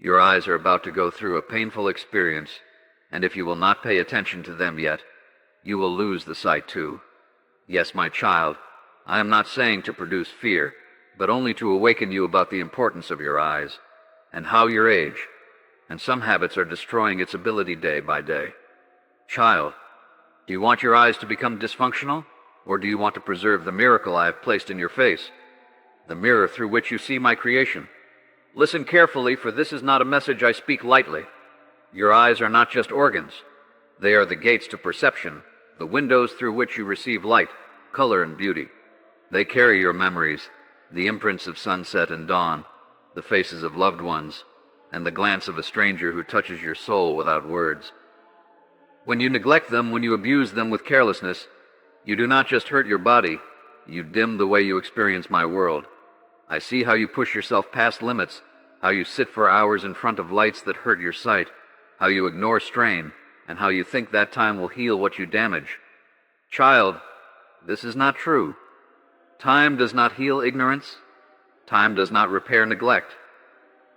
Your eyes are about to go through a painful experience, and if you will not pay attention to them yet, you will lose the sight too. Yes, my child, I am not saying to produce fear, but only to awaken you about the importance of your eyes, and how your age, and some habits are destroying its ability day by day. Child, do you want your eyes to become dysfunctional, or do you want to preserve the miracle I have placed in your face, the mirror through which you see my creation? Listen carefully, for this is not a message I speak lightly. Your eyes are not just organs. They are the gates to perception, the windows through which you receive light, color, and beauty. They carry your memories, the imprints of sunset and dawn, the faces of loved ones, and the glance of a stranger who touches your soul without words. When you neglect them, when you abuse them with carelessness, you do not just hurt your body, you dim the way you experience my world. I see how you push yourself past limits, how you sit for hours in front of lights that hurt your sight, how you ignore strain, and how you think that time will heal what you damage. Child, this is not true. Time does not heal ignorance. Time does not repair neglect.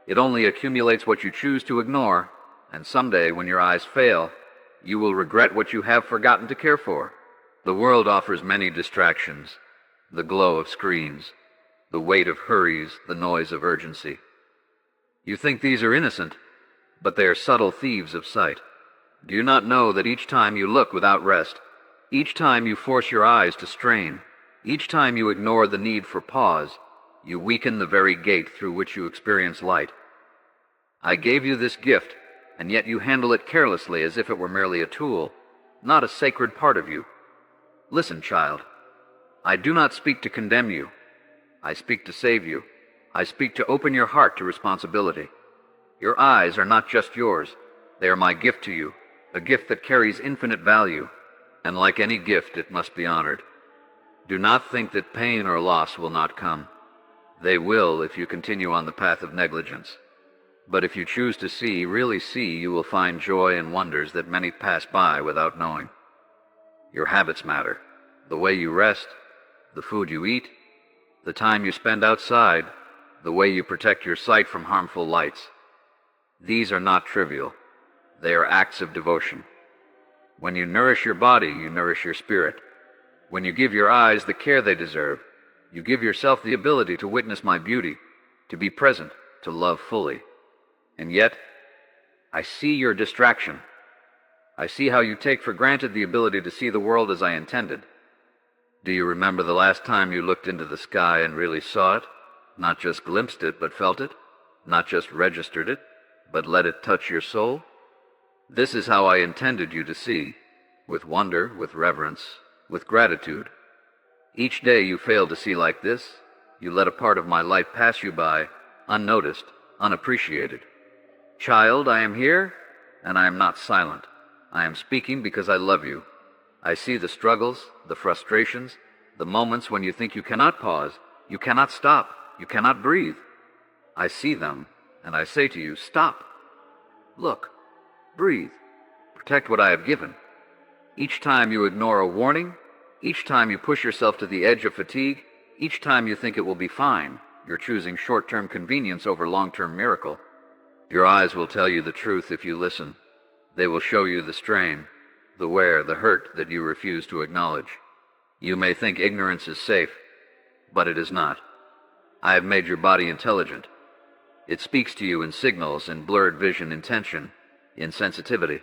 It only accumulates what you choose to ignore, and someday, when your eyes fail, you will regret what you have forgotten to care for. The world offers many distractions: the glow of screens, the weight of hurries, the noise of urgency. You think these are innocent, but they are subtle thieves of sight. Do you not know that each time you look without rest, each time you force your eyes to strain, each time you ignore the need for pause, you weaken the very gate through which you experience light? I gave you this gift, and yet you handle it carelessly as if it were merely a tool, not a sacred part of you. Listen, child. I do not speak to condemn you. I speak to save you. I speak to open your heart to responsibility. Your eyes are not just yours. They are my gift to you, a gift that carries infinite value, and like any gift, it must be honored. Do not think that pain or loss will not come. They will if you continue on the path of negligence. But if you choose to see, really see, you will find joy and wonders that many pass by without knowing. Your habits matter. The way you rest, the food you eat, the time you spend outside, the way you protect your sight from harmful lights. These are not trivial. They are acts of devotion. When you nourish your body, you nourish your spirit. When you give your eyes the care they deserve, you give yourself the ability to witness my beauty, to be present, to love fully. And yet, I see your distraction. I see how you take for granted the ability to see the world as I intended. Do you remember the last time you looked into the sky and really saw it? Not just glimpsed it, but felt it? Not just registered it, but let it touch your soul? This is how I intended you to see, with wonder, with reverence, with gratitude. Each day you fail to see like this, you let a part of my light pass you by, unnoticed, unappreciated. Child, I am here, and I am not silent. I am speaking because I love you. I see the struggles, the frustrations, the moments when you think you cannot pause, you cannot stop, you cannot breathe. I see them, and I say to you, stop. Look, breathe, protect what I have given. Each time you ignore a warning, each time you push yourself to the edge of fatigue, each time you think it will be fine, you're choosing short-term convenience over long-term miracle. Your eyes will tell you the truth if you listen. They will show you the strain, the wear, the hurt that you refuse to acknowledge. You may think ignorance is safe, but it is not. I have made your body intelligent. It speaks to you in signals, in blurred vision, in tension, in sensitivity.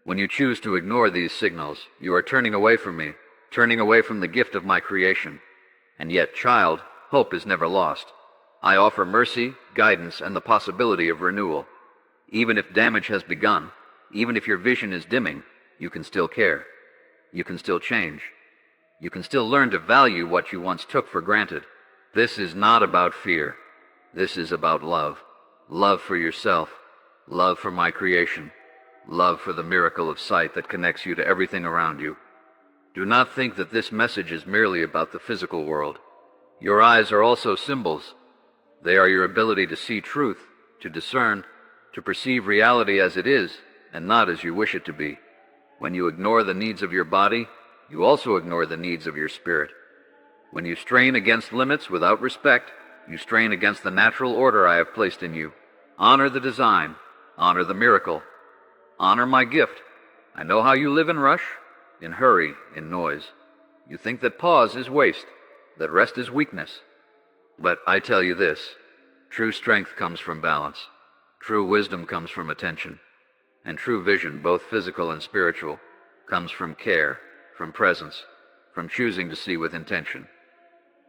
When you choose to ignore these signals, you are turning away from me, turning away from the gift of my creation. And yet, child, hope is never lost. I offer mercy, guidance, and the possibility of renewal. Even if damage has begun, even if your vision is dimming, you can still care. You can still change. You can still learn to value what you once took for granted. This is not about fear. This is about love. Love for yourself. Love for my creation. Love for the miracle of sight that connects you to everything around you. Do not think that this message is merely about the physical world. Your eyes are also symbols. They are your ability to see truth, to discern, to perceive reality as it is, and not as you wish it to be. When you ignore the needs of your body, you also ignore the needs of your spirit. When you strain against limits without respect, you strain against the natural order I have placed in you. Honor the design. Honor the miracle. Honor my gift. I know how you live in rush, in hurry, in noise. You think that pause is waste, that rest is weakness. But I tell you this, true strength comes from balance. True wisdom comes from attention. And true vision, both physical and spiritual, comes from care, from presence, from choosing to see with intention.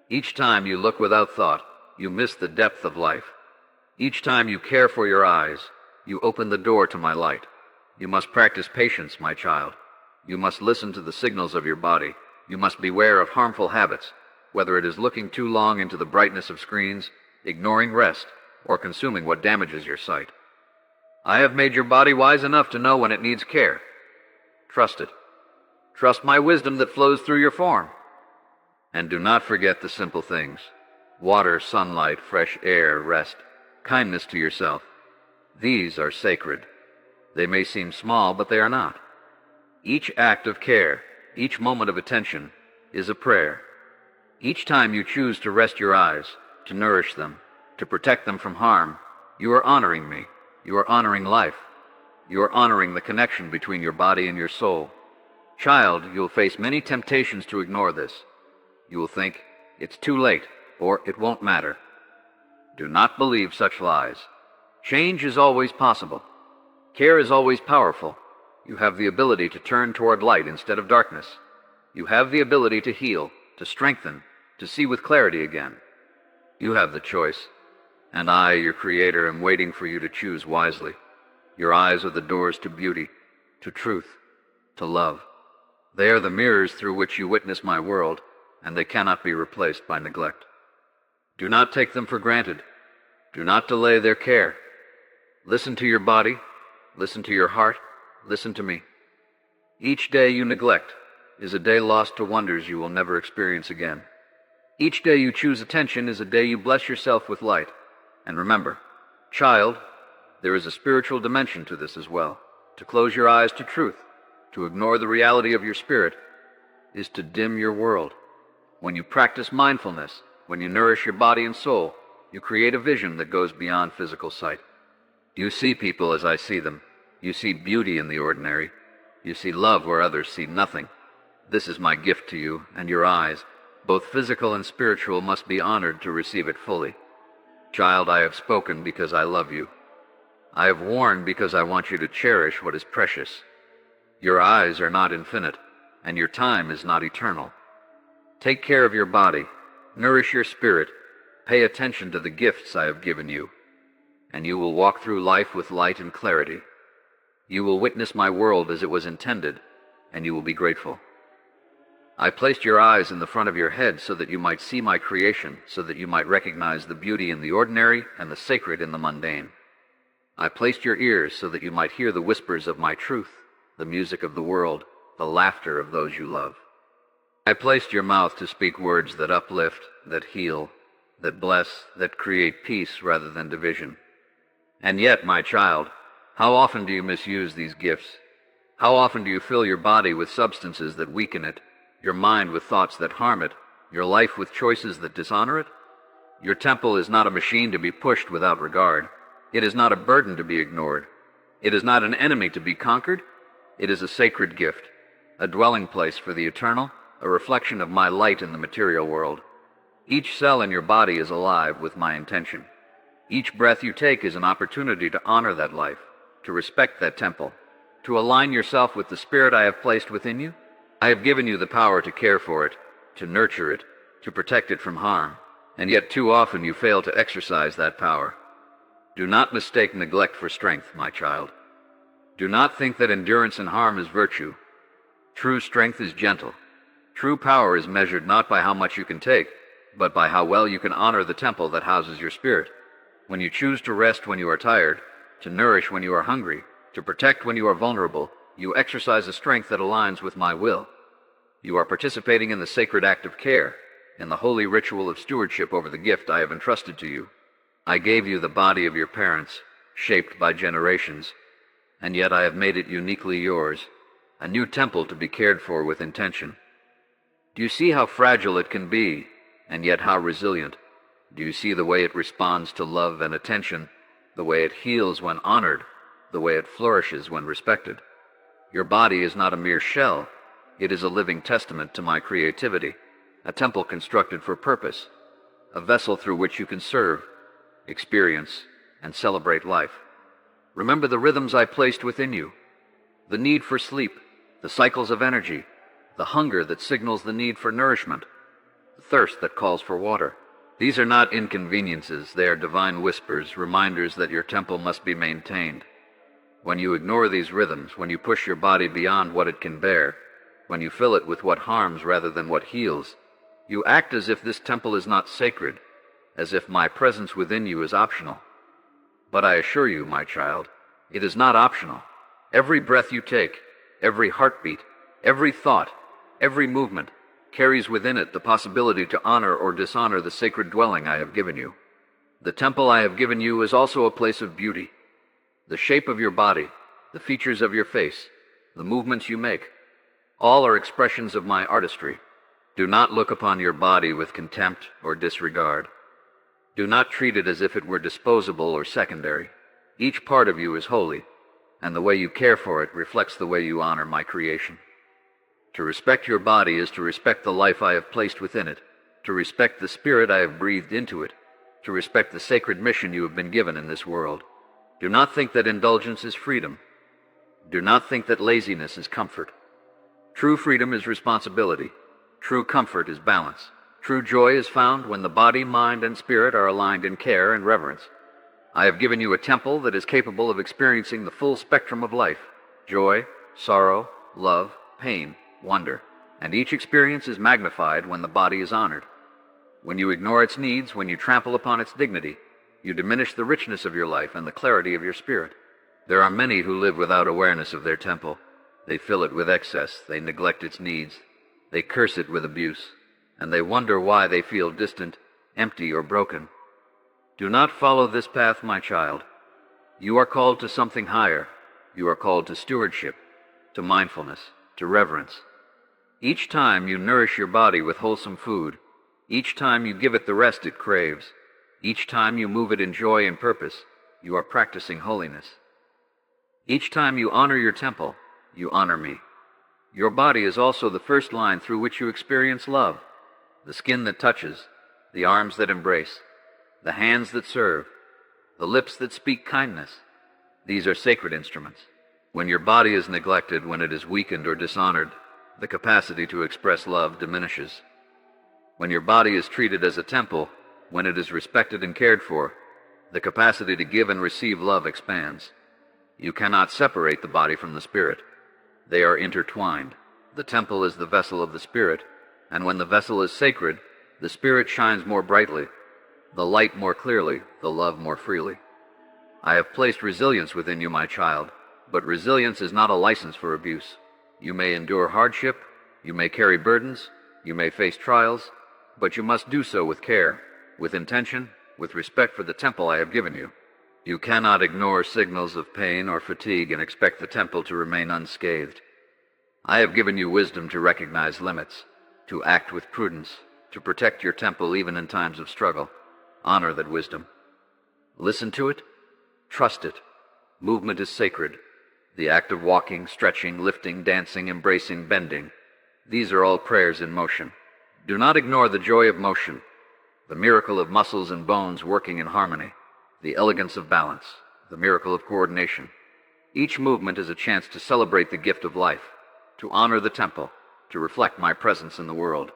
Each time you look without thought, you miss the depth of life. Each time you care for your eyes, you open the door to my light. You must practice patience, my child. You must listen to the signals of your body. You must beware of harmful habits, whether it is looking too long into the brightness of screens, ignoring rest, or consuming what damages your sight. I have made your body wise enough to know when it needs care. Trust it. Trust my wisdom that flows through your form. And do not forget the simple things: water, sunlight, fresh air, rest, kindness to yourself. These are sacred. They may seem small, but they are not. Each act of care, each moment of attention, is a prayer. Each time you choose to rest your eyes, to nourish them, to protect them from harm, you are honoring me. You are honoring life. You are honoring the connection between your body and your soul. Child, you will face many temptations to ignore this. You will think, it's too late, or it won't matter. Do not believe such lies. Change is always possible. Care is always powerful. You have the ability to turn toward light instead of darkness. You have the ability to heal, to strengthen, to see with clarity again. You have the choice, and I, your Creator, am waiting for you to choose wisely. Your eyes are the doors to beauty, to truth, to love. They are the mirrors through which you witness my world, and they cannot be replaced by neglect. Do not take them for granted. Do not delay their care. Listen to your body, listen to your heart, listen to me. Each day you neglect is a day lost to wonders you will never experience again. Each day you choose attention is a day you bless yourself with light. And remember, child, there is a spiritual dimension to this as well. To close your eyes to truth, to ignore the reality of your spirit, is to dim your world. When you practice mindfulness, when you nourish your body and soul, you create a vision that goes beyond physical sight. You see people as I see them. You see beauty in the ordinary. You see love where others see nothing. This is my gift to you, and your eyes, both physical and spiritual, must be honored to receive it fully. Child, I have spoken because I love you. I have warned because I want you to cherish what is precious. Your eyes are not infinite, and your time is not eternal. Take care of your body, nourish your spirit, pay attention to the gifts I have given you, and you will walk through life with light and clarity. You will witness my world as it was intended, and you will be grateful. I placed your eyes in the front of your head so that you might see my creation, so that you might recognize the beauty in the ordinary and the sacred in the mundane. I placed your ears so that you might hear the whispers of my truth, the music of the world, the laughter of those you love. I placed your mouth to speak words that uplift, that heal, that bless, that create peace rather than division. And yet, my child, how often do you misuse these gifts? How often do you fill your body with substances that weaken it, your mind with thoughts that harm it, your life with choices that dishonor it? Your temple is not a machine to be pushed without regard. It is not a burden to be ignored. It is not an enemy to be conquered. It is a sacred gift, a dwelling place for the eternal, a reflection of my light in the material world. Each cell in your body is alive with my intention. Each breath you take is an opportunity to honor that life, to respect that temple, to align yourself with the spirit I have placed within you. I have given you the power to care for it, to nurture it, to protect it from harm, and yet too often you fail to exercise that power. Do not mistake neglect for strength, my child. Do not think that endurance in harm is virtue. True strength is gentle. True power is measured not by how much you can take, but by how well you can honor the temple that houses your spirit. When you choose to rest when you are tired, to nourish when you are hungry, to protect when you are vulnerable, you exercise a strength that aligns with my will. You are participating in the sacred act of care, in the holy ritual of stewardship over the gift I have entrusted to you. I gave you the body of your parents, shaped by generations, and yet I have made it uniquely yours, a new temple to be cared for with intention. Do you see how fragile it can be, and yet how resilient? Do you see the way it responds to love and attention, the way it heals when honored, the way it flourishes when respected. Your body is not a mere shell. It is a living testament to my creativity, a temple constructed for purpose, a vessel through which you can serve, experience, and celebrate life. Remember the rhythms I placed within you, the need for sleep, the cycles of energy, the hunger that signals the need for nourishment, the thirst that calls for water. These are not inconveniences, they are divine whispers, reminders that your temple must be maintained. When you ignore these rhythms, when you push your body beyond what it can bear, when you fill it with what harms rather than what heals, you act as if this temple is not sacred, as if my presence within you is optional. But I assure you, my child, it is not optional. Every breath you take, every heartbeat, every thought, every movement carries within it the possibility to honor or dishonor the sacred dwelling I have given you. The temple I have given you is also a place of beauty. The shape of your body, the features of your face, the movements you make, all are expressions of my artistry. Do not look upon your body with contempt or disregard. Do not treat it as if it were disposable or secondary. Each part of you is holy, and the way you care for it reflects the way you honor my creation. To respect your body is to respect the life I have placed within it, to respect the spirit I have breathed into it, to respect the sacred mission you have been given in this world. Do not think that indulgence is freedom. Do not think that laziness is comfort. True freedom is responsibility. True comfort is balance. True joy is found when the body, mind, and spirit are aligned in care and reverence. I have given you a temple that is capable of experiencing the full spectrum of life: joy, sorrow, love, pain, wonder. And each experience is magnified when the body is honored. When you ignore its needs, when you trample upon its dignity, you diminish the richness of your life and the clarity of your spirit. There are many who live without awareness of their temple. They fill it with excess, they neglect its needs, they curse it with abuse, and they wonder why they feel distant, empty, or broken. Do not follow this path, my child. You are called to something higher. You are called to stewardship, to mindfulness, to reverence. Each time you nourish your body with wholesome food, each time you give it the rest it craves, each time you move it in joy and purpose, you are practicing holiness. Each time you honor your temple, you honor me. Your body is also the first line through which you experience love, the skin that touches, the arms that embrace, the hands that serve, the lips that speak kindness. These are sacred instruments. When your body is neglected, when it is weakened or dishonored, the capacity to express love diminishes. When your body is treated as a temple, when it is respected and cared for, the capacity to give and receive love expands. You cannot separate the body from the spirit. They are intertwined. The temple is the vessel of the spirit, and when the vessel is sacred, the spirit shines more brightly, the light more clearly, the love more freely. I have placed resilience within you, my child, but resilience is not a license for abuse. You may endure hardship, you may carry burdens, you may face trials, but you must do so with care, with intention, with respect for the temple I have given you. You cannot ignore signals of pain or fatigue and expect the temple to remain unscathed. I have given you wisdom to recognize limits, to act with prudence, to protect your temple even in times of struggle. Honor that wisdom. Listen to it. Trust it. Movement is sacred. The act of walking, stretching, lifting, dancing, embracing, bending. These are all prayers in motion. Do not ignore the joy of motion, the miracle of muscles and bones working in harmony, the elegance of balance, the miracle of coordination. Each movement is a chance to celebrate the gift of life, to honor the temple, to reflect my presence in the world.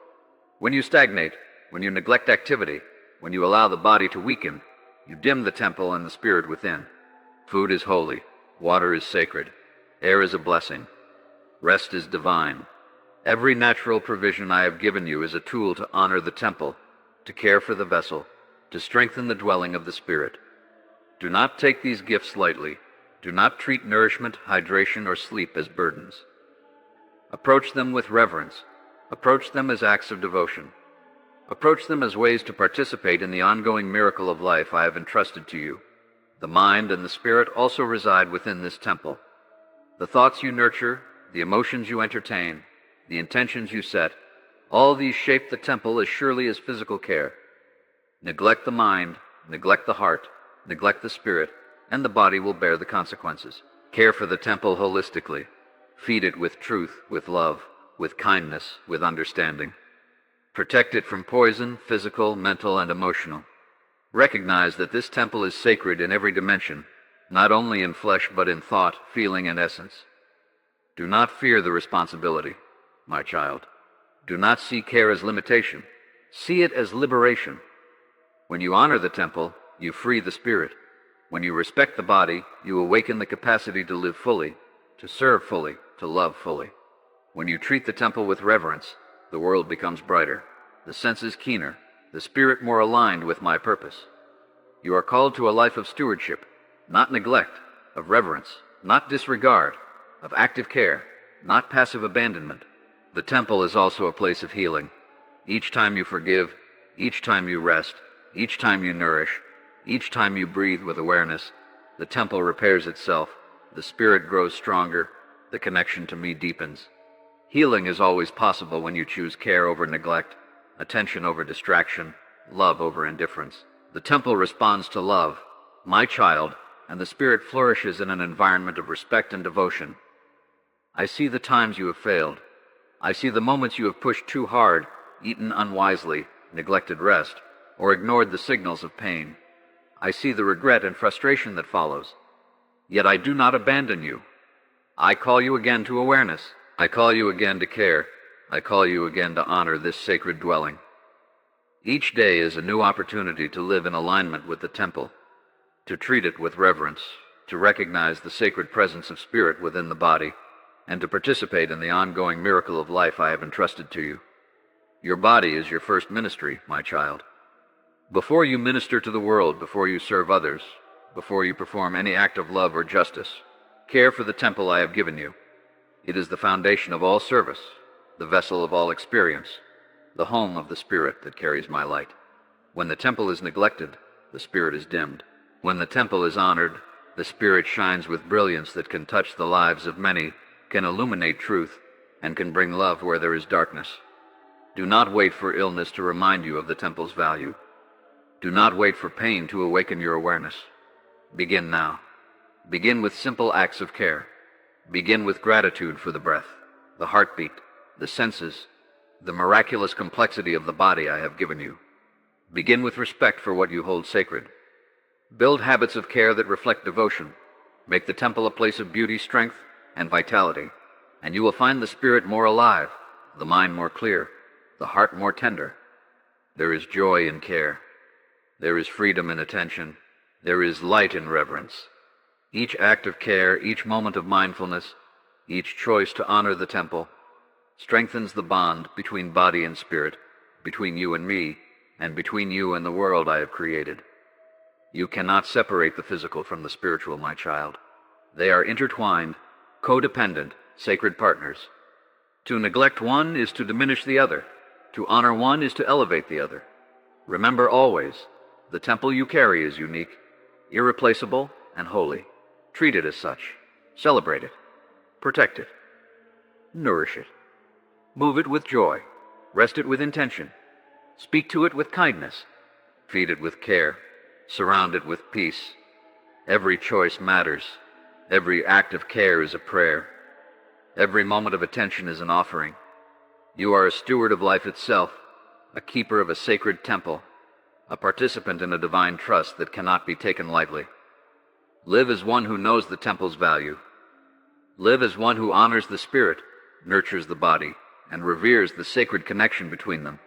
When you stagnate, when you neglect activity, when you allow the body to weaken, you dim the temple and the spirit within. Food is holy, water is sacred, air is a blessing, rest is divine. Every natural provision I have given you is a tool to honor the temple, to care for the vessel, to strengthen the dwelling of the spirit. Do not take these gifts lightly. Do not treat nourishment, hydration, or sleep as burdens. Approach them with reverence. Approach them as acts of devotion. Approach them as ways to participate in the ongoing miracle of life I have entrusted to you. The mind and the spirit also reside within this temple. The thoughts you nurture, the emotions you entertain, the intentions you set, all these shape the temple as surely as physical care. Neglect the mind, neglect the heart, neglect the spirit, and the body will bear the consequences. Care for the temple holistically. Feed it with truth, with love, with kindness, with understanding. Protect it from poison, physical, mental, and emotional. Recognize that this temple is sacred in every dimension, not only in flesh but in thought, feeling, and essence. Do not fear the responsibility, my child. Do not see care as limitation. See it as liberation. When you honor the temple, you free the spirit. When you respect the body, you awaken the capacity to live fully, to serve fully, to love fully. When you treat the temple with reverence, the world becomes brighter, the senses keener, the spirit more aligned with my purpose. You are called to a life of stewardship, not neglect, of reverence, not disregard, of active care, not passive abandonment. The temple is also a place of healing. Each time you forgive, each time you rest, each time you nourish, each time you breathe with awareness, the temple repairs itself, the spirit grows stronger, the connection to me deepens. Healing is always possible when you choose care over neglect, attention over distraction, love over indifference. The temple responds to love, my child, and the spirit flourishes in an environment of respect and devotion. I see the times you have failed. I see the moments you have pushed too hard, eaten unwisely, neglected rest, or ignored the signals of pain. I see the regret and frustration that follows. Yet I do not abandon you. I call you again to awareness. I call you again to care. I call you again to honor this sacred dwelling. Each day is a new opportunity to live in alignment with the temple, to treat it with reverence, to recognize the sacred presence of spirit within the body, and to participate in the ongoing miracle of life I have entrusted to you. Your body is your first ministry, my child. Before you minister to the world, before you serve others, before you perform any act of love or justice, care for the temple I have given you. It is the foundation of all service, the vessel of all experience, the home of the spirit that carries my light. When the temple is neglected, the spirit is dimmed. When the temple is honored, the spirit shines with brilliance that can touch the lives of many, can illuminate truth, and can bring love where there is darkness. Do not wait for illness to remind you of the temple's value. Do not wait for pain to awaken your awareness. Begin now. Begin with simple acts of care. Begin with gratitude for the breath, the heartbeat, the senses, the miraculous complexity of the body I have given you. Begin with respect for what you hold sacred. Build habits of care that reflect devotion. Make the temple a place of beauty, strength, and vitality, and you will find the spirit more alive, the mind more clear, the heart more tender. There is joy in care. There is freedom in attention. There is light in reverence. Each act of care, each moment of mindfulness, each choice to honor the temple, strengthens the bond between body and spirit, between you and me, and between you and the world I have created. You cannot separate the physical from the spiritual, my child. They are intertwined, codependent, sacred partners. To neglect one is to diminish the other. To honor one is to elevate the other. Remember always, the temple you carry is unique, irreplaceable, and holy. Treat it as such. Celebrate it. Protect it. Nourish it. Move it with joy. Rest it with intention. Speak to it with kindness. Feed it with care. Surround it with peace. Every choice matters. Every act of care is a prayer. Every moment of attention is an offering. You are a steward of life itself, a keeper of a sacred temple, a participant in a divine trust that cannot be taken lightly. Live as one who knows the temple's value. Live as one who honors the spirit, nurtures the body, and reveres the sacred connection between them.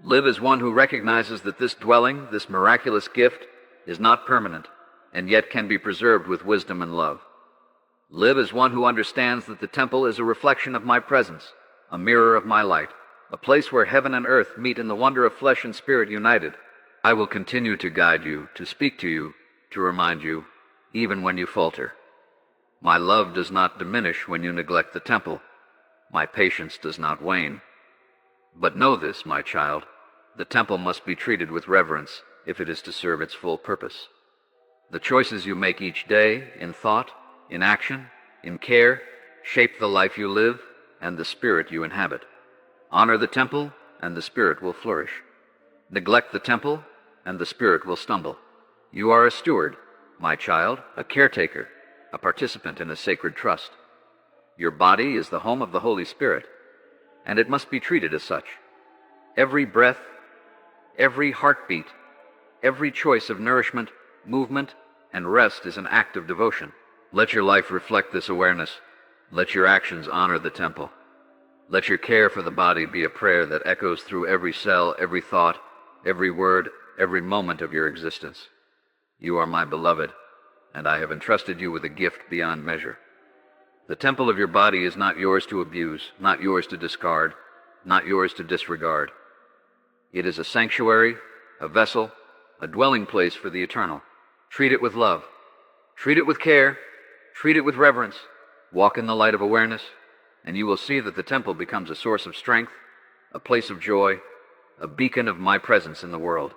Live as one who recognizes that this dwelling, this miraculous gift, is not permanent, and yet can be preserved with wisdom and love. Live as one who understands that the temple is a reflection of my presence, a mirror of my light, a place where heaven and earth meet in the wonder of flesh and spirit united. I will continue to guide you, to speak to you, to remind you, even when you falter. My love does not diminish when you neglect the temple. My patience does not wane. But know this, my child, the temple must be treated with reverence if it is to serve its full purpose. The choices you make each day, in thought, in action, in care, shape the life you live and the spirit you inhabit. Honor the temple, and the spirit will flourish. Neglect the temple, and the spirit will stumble. You are a steward. My child, a caretaker, a participant in a sacred trust. Your body is the home of the Holy Spirit, and it must be treated as such. Every breath, every heartbeat, every choice of nourishment, movement, and rest is an act of devotion. Let your life reflect this awareness. Let your actions honor the temple. Let your care for the body be a prayer that echoes through every cell, every thought, every word, every moment of your existence. You are my beloved, and I have entrusted you with a gift beyond measure. The temple of your body is not yours to abuse, not yours to discard, not yours to disregard. It is a sanctuary, a vessel, a dwelling place for the eternal. Treat it with love. Treat it with care. Treat it with reverence. Walk in the light of awareness, and you will see that the temple becomes a source of strength, a place of joy, a beacon of my presence in the world.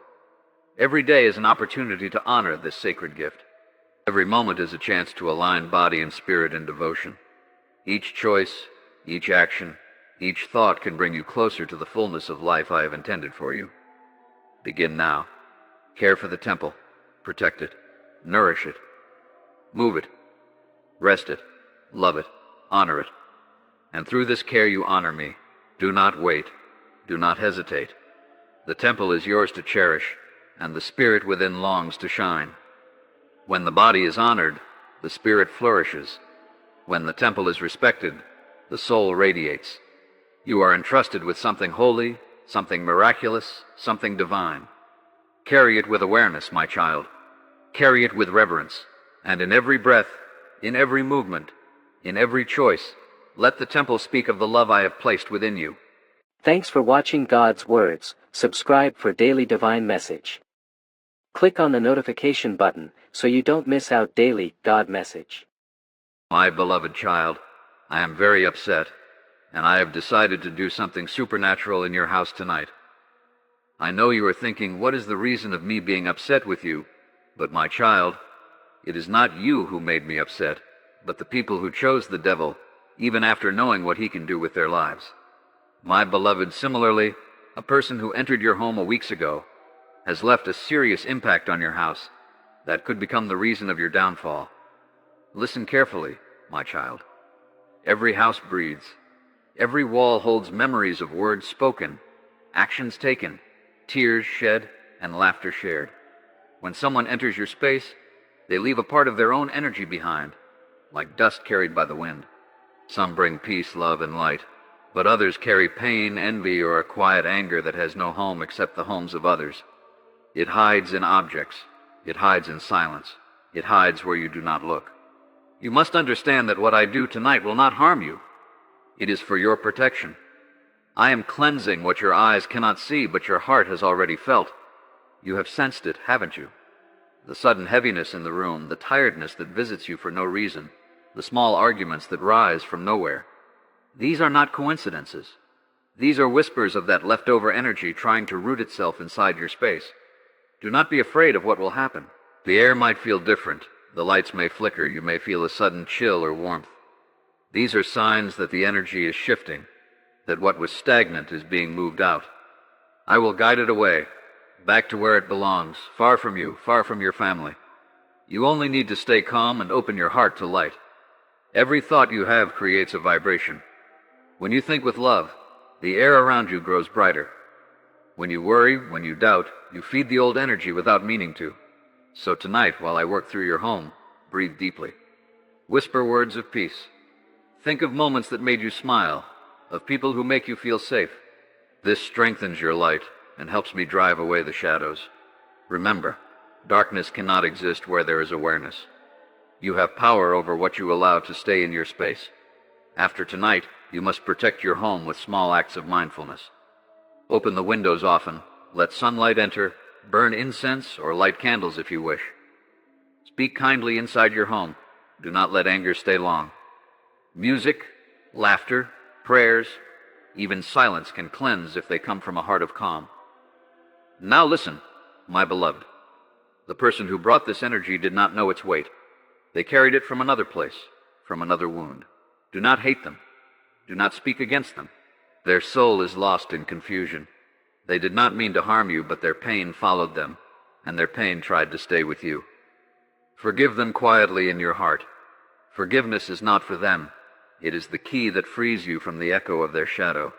Every day is an opportunity to honor this sacred gift. Every moment is a chance to align body and spirit in devotion. Each choice, each action, each thought can bring you closer to the fullness of life I have intended for you. Begin now. Care for the temple. Protect it. Nourish it. Move it. Rest it. Love it. Honor it. And through this care you honor me. Do not wait. Do not hesitate. The temple is yours to cherish, and the spirit within longs to shine. When the body is honored, the spirit flourishes. When the temple is respected, the soul radiates. You are entrusted with something holy, something miraculous, something divine. Carry it with awareness, my child. Carry it with reverence, and in every breath, in every movement, in every choice, let the temple speak of the love I have placed within you. Thanks for watching God's Words. Subscribe for daily divine message. Click on the notification button so you don't miss out daily God message. My beloved child, I am very upset, and I have decided to do something supernatural in your house tonight. I know you are thinking, what is the reason of me being upset with you? But my child, it is not you who made me upset, but the people who chose the devil, even after knowing what he can do with their lives. My beloved, similarly, a person who entered your home weeks ago has left a serious impact on your house that could become the reason of your downfall. Listen carefully, my child. Every house breathes. Every wall holds memories of words spoken, actions taken, tears shed, and laughter shared. When someone enters your space, they leave a part of their own energy behind, like dust carried by the wind. Some bring peace, love, and light, but others carry pain, envy, or a quiet anger that has no home except the homes of others. It hides in objects. It hides in silence. It hides where you do not look. You must understand that what I do tonight will not harm you. It is for your protection. I am cleansing what your eyes cannot see, but your heart has already felt. You have sensed it, haven't you? The sudden heaviness in the room, the tiredness that visits you for no reason, the small arguments that rise from nowhere. These are not coincidences. These are whispers of that leftover energy trying to root itself inside your space. Do not be afraid of what will happen. The air might feel different. The lights may flicker. You may feel a sudden chill or warmth. These are signs that the energy is shifting, that what was stagnant is being moved out. I will guide it away, back to where it belongs, far from you, far from your family. You only need to stay calm and open your heart to light. Every thought you have creates a vibration. When you think with love, the air around you grows brighter. When you worry, when you doubt, you feed the old energy without meaning to. So tonight, while I work through your home, breathe deeply. Whisper words of peace. Think of moments that made you smile, of people who make you feel safe. This strengthens your light and helps me drive away the shadows. Remember, darkness cannot exist where there is awareness. You have power over what you allow to stay in your space. After tonight, you must protect your home with small acts of mindfulness. Open the windows often, let sunlight enter, burn incense or light candles if you wish. Speak kindly inside your home. Do not let anger stay long. Music, laughter, prayers, even silence can cleanse if they come from a heart of calm. Now listen, my beloved. The person who brought this energy did not know its weight. They carried it from another place, from another wound. Do not hate them. Do not speak against them. Their soul is lost in confusion. They did not mean to harm you, but their pain followed them, and their pain tried to stay with you. Forgive them quietly in your heart. Forgiveness is not for them. It is the key that frees you from the echo of their shadow.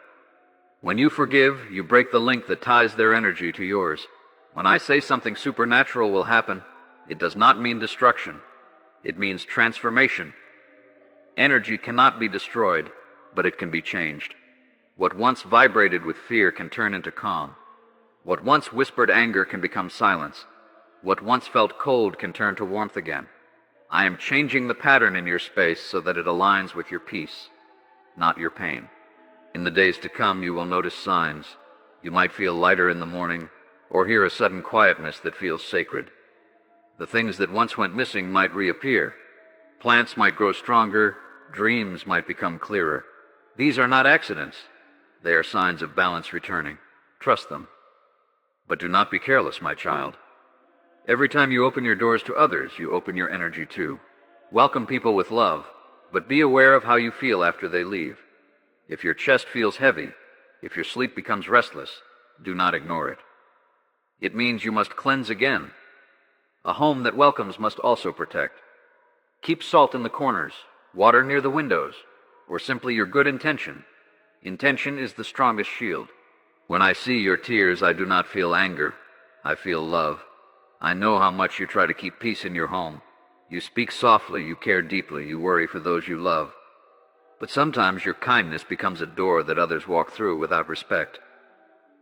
When you forgive, you break the link that ties their energy to yours. When I say something supernatural will happen, it does not mean destruction. It means transformation. Energy cannot be destroyed, but it can be changed. What once vibrated with fear can turn into calm. What once whispered anger can become silence. What once felt cold can turn to warmth again. I am changing the pattern in your space so that it aligns with your peace, not your pain. In the days to come, you will notice signs. You might feel lighter in the morning, or hear a sudden quietness that feels sacred. The things that once went missing might reappear. Plants might grow stronger, dreams might become clearer. These are not accidents. They are signs of balance returning. Trust them. But do not be careless, my child. Every time you open your doors to others, you open your energy too. Welcome people with love, but be aware of how you feel after they leave. If your chest feels heavy, if your sleep becomes restless, do not ignore it. It means you must cleanse again. A home that welcomes must also protect. Keep salt in the corners, water near the windows, or simply your good intention. Intention is the strongest shield. When I see your tears, I do not feel anger. I feel love. I know how much you try to keep peace in your home. You speak softly, you care deeply, you worry for those you love. But sometimes your kindness becomes a door that others walk through without respect.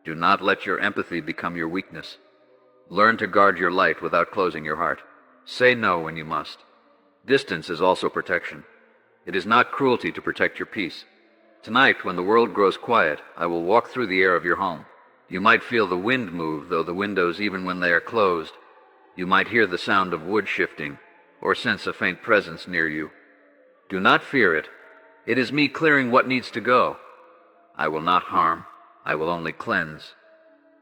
Do not let your empathy become your weakness. Learn to guard your light without closing your heart. Say no when you must. Distance is also protection. It is not cruelty to protect your peace. Tonight, when the world grows quiet, I will walk through the air of your home. You might feel the wind move, though the windows, even when they are closed. You might hear the sound of wood shifting, or sense a faint presence near you. Do not fear it. It is me clearing what needs to go. I will not harm. I will only cleanse.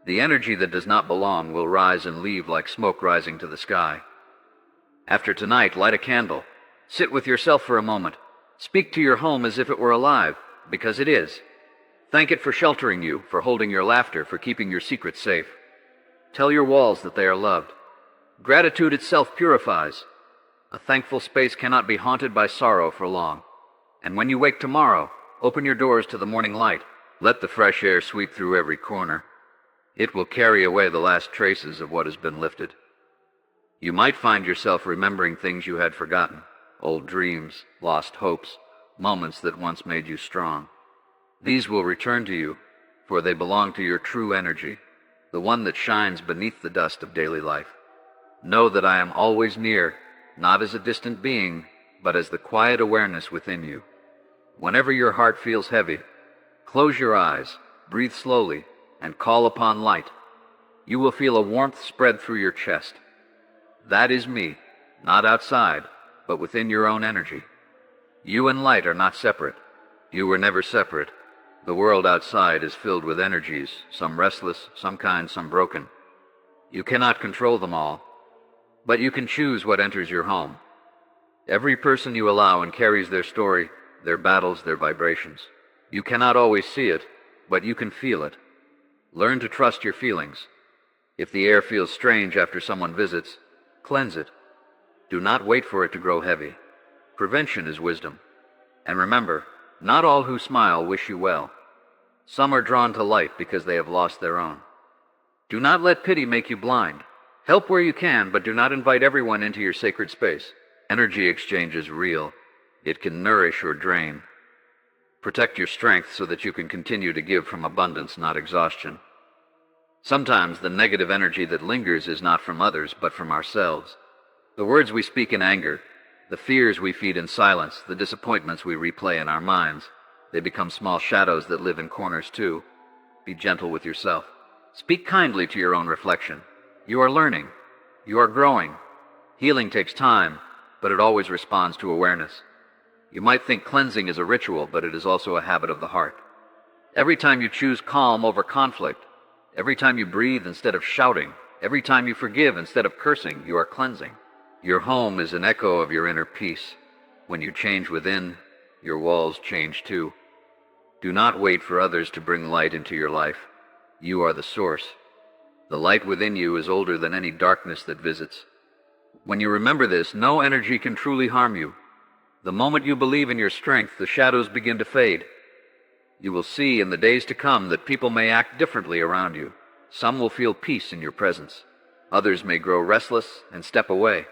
The energy that does not belong will rise and leave like smoke rising to the sky. After tonight, light a candle. Sit with yourself for a moment. Speak to your home as if it were alive, because it is. Thank it for sheltering you, for holding your laughter, for keeping your secrets safe. Tell your walls that they are loved. Gratitude itself purifies. A thankful space cannot be haunted by sorrow for long. And when you wake tomorrow, open your doors to the morning light. Let the fresh air sweep through every corner. It will carry away the last traces of what has been lifted. You might find yourself remembering things you had forgotten, old dreams, lost hopes, moments that once made you strong. These will return to you, for they belong to your true energy, the one that shines beneath the dust of daily life. Know that I am always near, not as a distant being, but as the quiet awareness within you. Whenever your heart feels heavy, close your eyes, breathe slowly, and call upon light. You will feel a warmth spread through your chest. That is me, not outside, but within your own energy. You and light are not separate. You were never separate. The world outside is filled with energies, some restless, some kind, some broken. You cannot control them all, but you can choose what enters your home. Every person you allow and carries their story, their battles, their vibrations. You cannot always see it, but you can feel it. Learn to trust your feelings. If the air feels strange after someone visits, cleanse it. Do not wait for it to grow heavy. Prevention is wisdom. And remember, not all who smile wish you well. Some are drawn to light because they have lost their own. Do not let pity make you blind. Help where you can, but do not invite everyone into your sacred space. Energy exchange is real. It can nourish or drain. Protect your strength so that you can continue to give from abundance, not exhaustion. Sometimes the negative energy that lingers is not from others, but from ourselves. The words we speak in anger, the fears we feed in silence, the disappointments we replay in our minds, they become small shadows that live in corners too. Be gentle with yourself. Speak kindly to your own reflection. You are learning. You are growing. Healing takes time, but it always responds to awareness. You might think cleansing is a ritual, but it is also a habit of the heart. Every time you choose calm over conflict, every time you breathe instead of shouting, every time you forgive instead of cursing, you are cleansing. Your home is an echo of your inner peace. When you change within, your walls change too. Do not wait for others to bring light into your life. You are the source. The light within you is older than any darkness that visits. When you remember this, no energy can truly harm you. The moment you believe in your strength, the shadows begin to fade. You will see in the days to come that people may act differently around you. Some will feel peace in your presence. Others may grow restless and step away.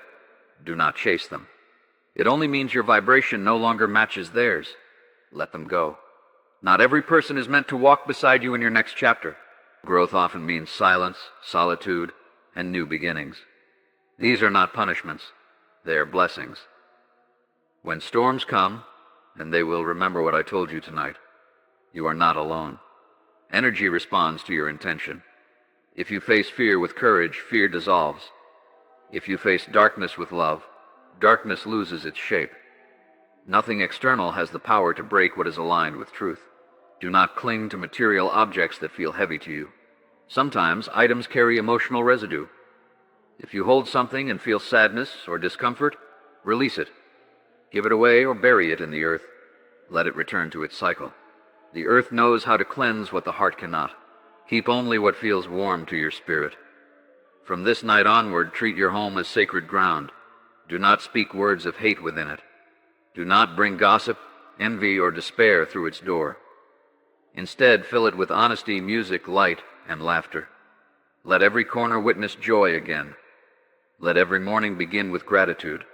Do not chase them. It only means your vibration no longer matches theirs. Let them go. Not every person is meant to walk beside you in your next chapter. Growth often means silence, solitude, and new beginnings. These are not punishments. They are blessings. When storms come, and they will remember what I told you tonight, you are not alone. Energy responds to your intention. If you face fear with courage, fear dissolves. If you face darkness with love, darkness loses its shape. Nothing external has the power to break what is aligned with truth. Do not cling to material objects that feel heavy to you. Sometimes items carry emotional residue. If you hold something and feel sadness or discomfort, release it. Give it away or bury it in the earth. Let it return to its cycle. The earth knows how to cleanse what the heart cannot. Keep only what feels warm to your spirit. From this night onward, treat your home as sacred ground. Do not speak words of hate within it. Do not bring gossip, envy, or despair through its door. Instead, fill it with honesty, music, light, and laughter. Let every corner witness joy again. Let every morning begin with gratitude.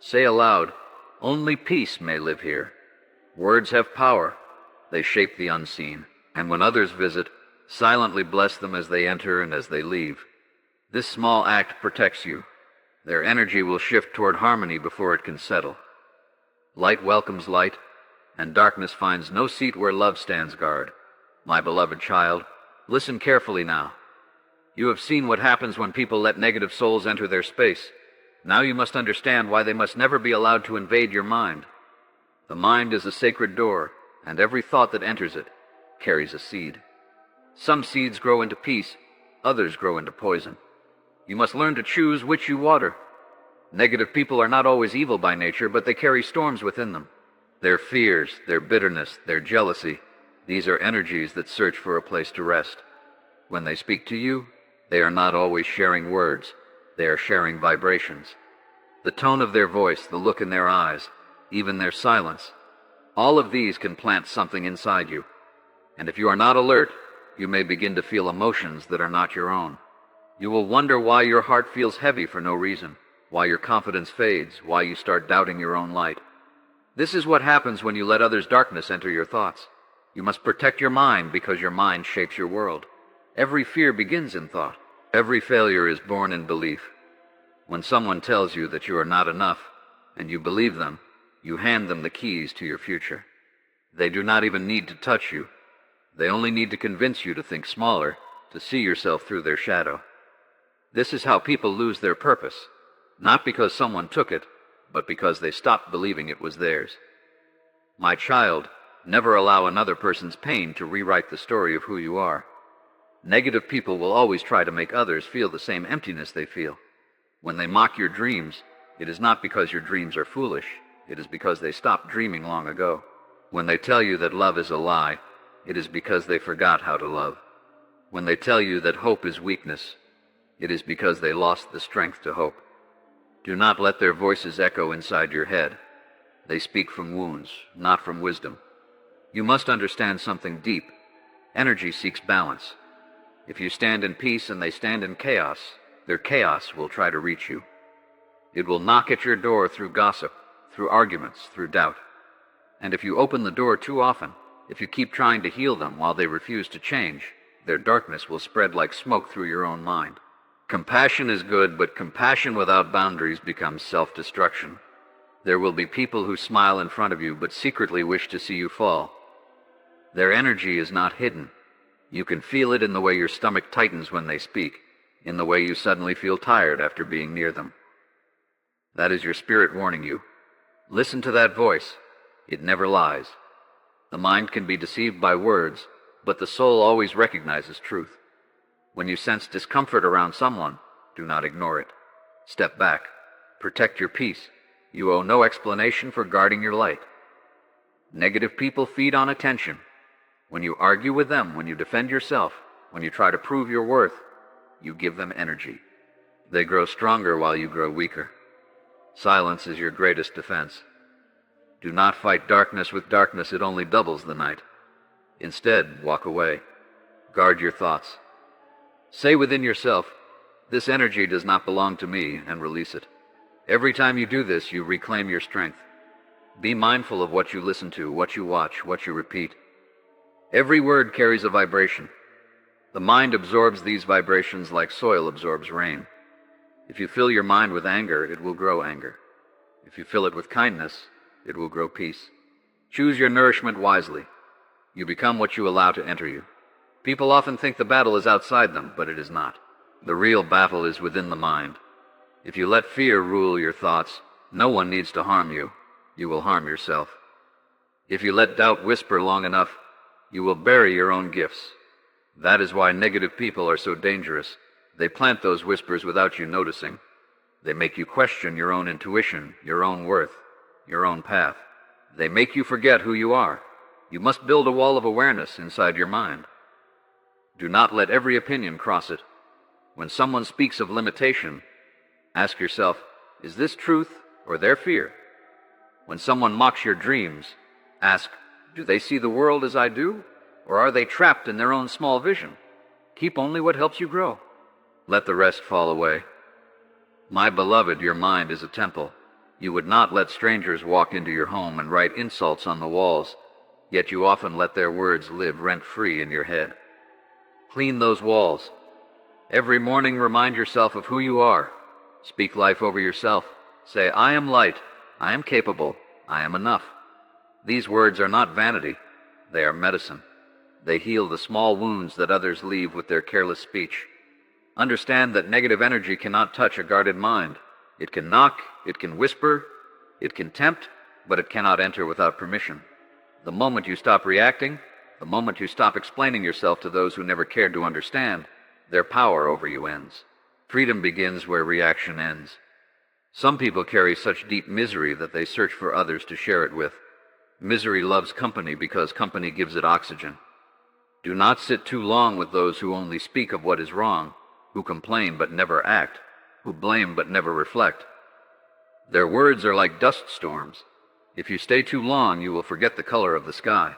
Say aloud, "Only peace may live here." Words have power. They shape the unseen. And when others visit, silently bless them as they enter and as they leave. This small act protects you. Their energy will shift toward harmony before it can settle. Light welcomes light, and darkness finds no seat where love stands guard. My beloved child, listen carefully now. You have seen what happens when people let negative souls enter their space. Now you must understand why they must never be allowed to invade your mind. The mind is a sacred door, and every thought that enters it carries a seed. Some seeds grow into peace, others grow into poison. You must learn to choose which you water. Negative people are not always evil by nature, but they carry storms within them. Their fears, their bitterness, their jealousy, these are energies that search for a place to rest. When they speak to you, they are not always sharing words. They are sharing vibrations. The tone of their voice, the look in their eyes, even their silence, all of these can plant something inside you. And if you are not alert, you may begin to feel emotions that are not your own. You will wonder why your heart feels heavy for no reason, why your confidence fades, why you start doubting your own light. This is what happens when you let others' darkness enter your thoughts. You must protect your mind because your mind shapes your world. Every fear begins in thought. Every failure is born in belief. When someone tells you that you are not enough, and you believe them, you hand them the keys to your future. They do not even need to touch you. They only need to convince you to think smaller, to see yourself through their shadow. This is how people lose their purpose, not because someone took it, but because they stopped believing it was theirs. My child, never allow another person's pain to rewrite the story of who you are. Negative people will always try to make others feel the same emptiness they feel. When they mock your dreams, it is not because your dreams are foolish. It is because they stopped dreaming long ago. When they tell you that love is a lie, it is because they forgot how to love. When they tell you that hope is weakness, it is because they lost the strength to hope. Do not let their voices echo inside your head. They speak from wounds, not from wisdom. You must understand something deep. Energy seeks balance. If you stand in peace and they stand in chaos, their chaos will try to reach you. It will knock at your door through gossip, through arguments, through doubt. And if you open the door too often, if you keep trying to heal them while they refuse to change, their darkness will spread like smoke through your own mind. Compassion is good, but compassion without boundaries becomes self-destruction. There will be people who smile in front of you, but secretly wish to see you fall. Their energy is not hidden. You can feel it in the way your stomach tightens when they speak, in the way you suddenly feel tired after being near them. That is your spirit warning you. Listen to that voice. It never lies. The mind can be deceived by words, but the soul always recognizes truth. When you sense discomfort around someone, do not ignore it. Step back. Protect your peace. You owe no explanation for guarding your light. Negative people feed on attention. When you argue with them, when you defend yourself, when you try to prove your worth, you give them energy. They grow stronger while you grow weaker. Silence is your greatest defense. Do not fight darkness with darkness, it only doubles the night. Instead, walk away. Guard your thoughts. Say within yourself, "This energy does not belong to me," and release it. Every time you do this, you reclaim your strength. Be mindful of what you listen to, what you watch, what you repeat. Every word carries a vibration. The mind absorbs these vibrations like soil absorbs rain. If you fill your mind with anger, it will grow anger. If you fill it with kindness, it will grow peace. Choose your nourishment wisely. You become what you allow to enter you. People often think the battle is outside them, but it is not. The real battle is within the mind. If you let fear rule your thoughts, no one needs to harm you. You will harm yourself. If you let doubt whisper long enough, you will bury your own gifts. That is why negative people are so dangerous. They plant those whispers without you noticing. They make you question your own intuition, your own worth, your own path. They make you forget who you are. You must build a wall of awareness inside your mind. Do not let every opinion cross it. When someone speaks of limitation, ask yourself, is this truth or their fear? When someone mocks your dreams, ask, do they see the world as I do? Or are they trapped in their own small vision? Keep only what helps you grow. Let the rest fall away. My beloved, your mind is a temple. You would not let strangers walk into your home and write insults on the walls, yet you often let their words live rent-free in your head. Clean those walls. Every morning remind yourself of who you are. Speak life over yourself. Say, I am light, I am capable, I am enough. These words are not vanity, they are medicine. They heal the small wounds that others leave with their careless speech. Understand that negative energy cannot touch a guarded mind. It can knock, it can whisper, it can tempt, but it cannot enter without permission. The moment you stop reacting, the moment you stop explaining yourself to those who never cared to understand, their power over you ends. Freedom begins where reaction ends. Some people carry such deep misery that they search for others to share it with. Misery loves company because company gives it oxygen. Do not sit too long with those who only speak of what is wrong, who complain but never act, who blame but never reflect. Their words are like dust storms. If you stay too long, you will forget the color of the sky.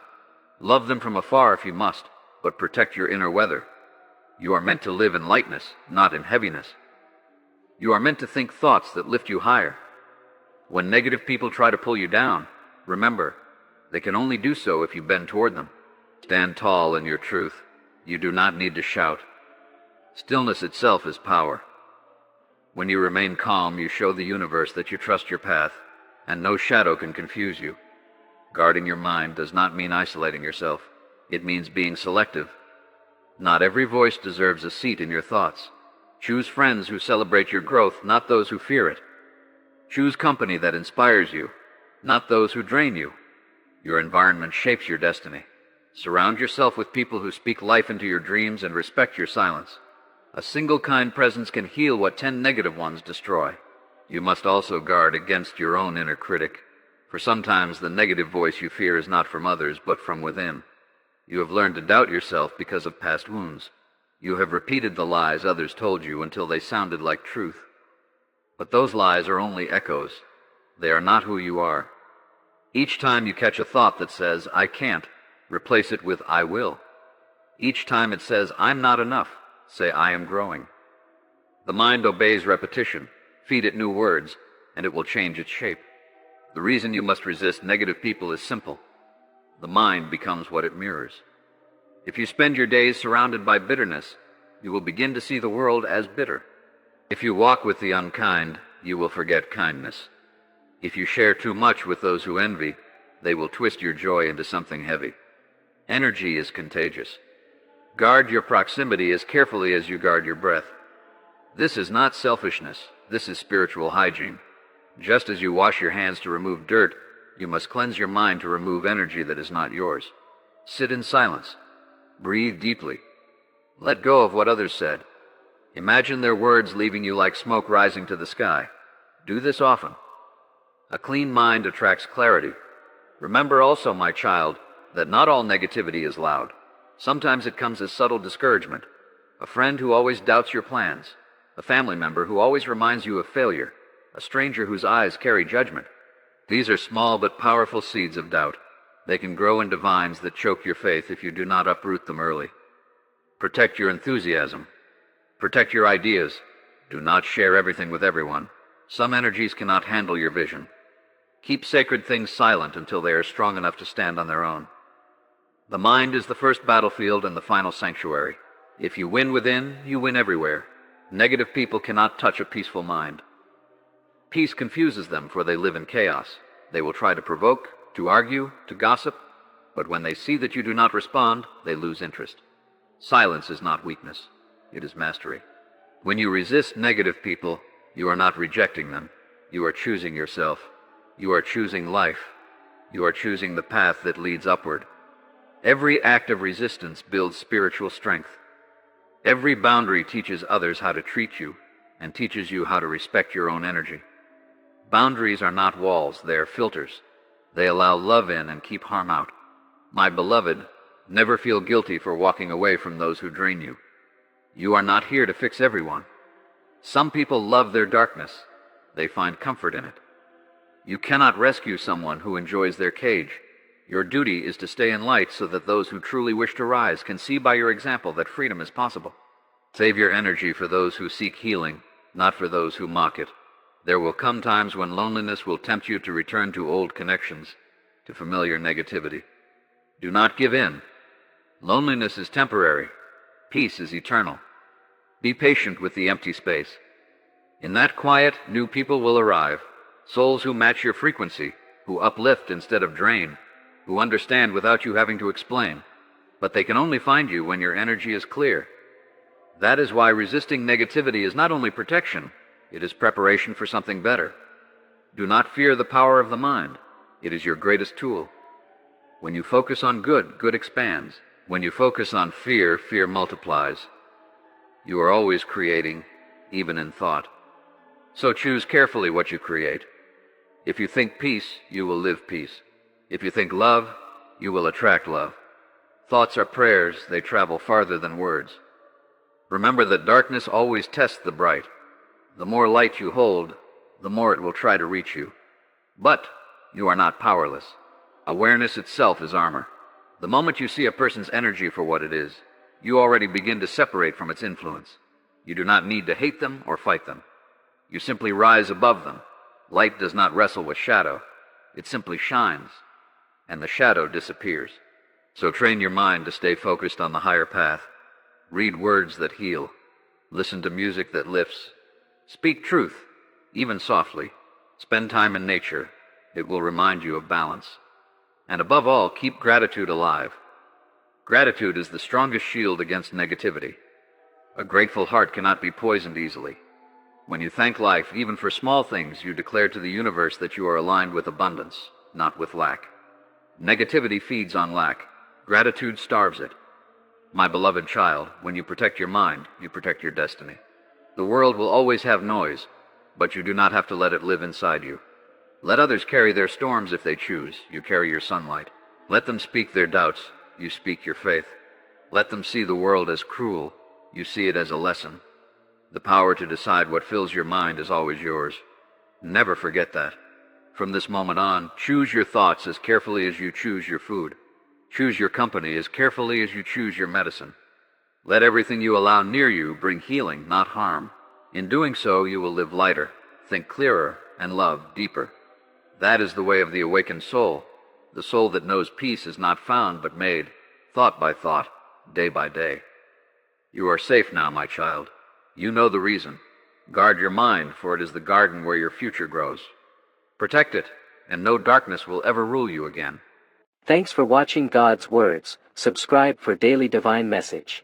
Love them from afar if you must, but protect your inner weather. You are meant to live in lightness, not in heaviness. You are meant to think thoughts that lift you higher. When negative people try to pull you down, remember, they can only do so if you bend toward them. Stand tall in your truth. You do not need to shout. Stillness itself is power. When you remain calm, you show the universe that you trust your path, and no shadow can confuse you. Guarding your mind does not mean isolating yourself. It means being selective. Not every voice deserves a seat in your thoughts. Choose friends who celebrate your growth, not those who fear it. Choose company that inspires you, not those who drain you. Your environment shapes your destiny. Surround yourself with people who speak life into your dreams and respect your silence. A single kind presence can heal what 10 negative ones destroy. You must also guard against your own inner critic, for sometimes the negative voice you fear is not from others, but from within. You have learned to doubt yourself because of past wounds. You have repeated the lies others told you until they sounded like truth. But those lies are only echoes. They are not who you are. Each time you catch a thought that says, I can't, replace it with I will. Each time it says, I'm not enough, say I am growing. The mind obeys repetition. Feed it new words, and it will change its shape. The reason you must resist negative people is simple. The mind becomes what it mirrors. If you spend your days surrounded by bitterness, you will begin to see the world as bitter. If you walk with the unkind, you will forget kindness. If you share too much with those who envy, they will twist your joy into something heavy. Energy is contagious. Guard your proximity as carefully as you guard your breath. This is not selfishness. This is spiritual hygiene. Just as you wash your hands to remove dirt, you must cleanse your mind to remove energy that is not yours. Sit in silence. Breathe deeply. Let go of what others said. Imagine their words leaving you like smoke rising to the sky. Do this often. A clean mind attracts clarity. Remember also, my child, that not all negativity is loud. Sometimes it comes as subtle discouragement. A friend who always doubts your plans. A family member who always reminds you of failure. a stranger whose eyes carry judgment. These are small but powerful seeds of doubt. They can grow into vines that choke your faith if you do not uproot them early. Protect your enthusiasm. Protect your ideas. Do not share everything with everyone. Some energies cannot handle your vision. Keep sacred things silent until they are strong enough to stand on their own. The mind is the first battlefield and the final sanctuary. If you win within, you win everywhere. Negative people cannot touch a peaceful mind. Peace confuses them, for they live in chaos. They will try to provoke, to argue, to gossip, but when they see that you do not respond, they lose interest. Silence is not weakness. It is mastery. When you resist negative people, you are not rejecting them. You are choosing yourself. You are choosing life. You are choosing the path that leads upward. Every act of resistance builds spiritual strength. Every boundary teaches others how to treat you and teaches you how to respect your own energy. Boundaries are not walls, they are filters. They allow love in and keep harm out. My beloved, never feel guilty for walking away from those who drain you. You are not here to fix everyone. Some people love their darkness. They find comfort in it. You cannot rescue someone who enjoys their cage. Your duty is to stay in light so that those who truly wish to rise can see by your example that freedom is possible. Save your energy for those who seek healing, not for those who mock it. There will come times when loneliness will tempt you to return to old connections, to familiar negativity. Do not give in. Loneliness is temporary. Peace is eternal. Be patient with the empty space. In that quiet, new people will arrive. Souls who match your frequency, who uplift instead of drain, who understand without you having to explain. But they can only find you when your energy is clear. That is why resisting negativity is not only protection, it is preparation for something better. Do not fear the power of the mind. It is your greatest tool. When you focus on good, good expands. When you focus on fear, fear multiplies. You are always creating, even in thought. So choose carefully what you create. If you think peace, you will live peace. If you think love, you will attract love. Thoughts are prayers, they travel farther than words. Remember that darkness always tests the bright. The more light you hold, the more it will try to reach you. But you are not powerless. Awareness itself is armor. The moment you see a person's energy for what it is, you already begin to separate from its influence. You do not need to hate them or fight them. You simply rise above them. Light does not wrestle with shadow. It simply shines, and the shadow disappears. So train your mind to stay focused on the higher path. Read words that heal. Listen to music that lifts. Speak truth, even softly. Spend time in nature. It will remind you of balance. And above all, keep gratitude alive. Gratitude is the strongest shield against negativity. A grateful heart cannot be poisoned easily. When you thank life, even for small things, you declare to the universe that you are aligned with abundance, not with lack. Negativity feeds on lack. Gratitude starves it. My beloved child, when you protect your mind, you protect your destiny. The world will always have noise, but you do not have to let it live inside you. Let others carry their storms if they choose. You carry your sunlight. Let them speak their doubts. You speak your faith. Let them see the world as cruel. You see it as a lesson. The power to decide what fills your mind is always yours. Never forget that. From this moment on, choose your thoughts as carefully as you choose your food. Choose your company as carefully as you choose your medicine. Let everything you allow near you bring healing, not harm. In doing so, you will live lighter, think clearer, and love deeper. That is the way of the awakened soul. The soul that knows peace is not found but made, thought by thought, day by day. You are safe now, my child. You know the reason. Guard your mind, for it is the garden where your future grows. Protect it, and no darkness will ever rule you again. Thanks for watching God's Words. Subscribe for daily divine message.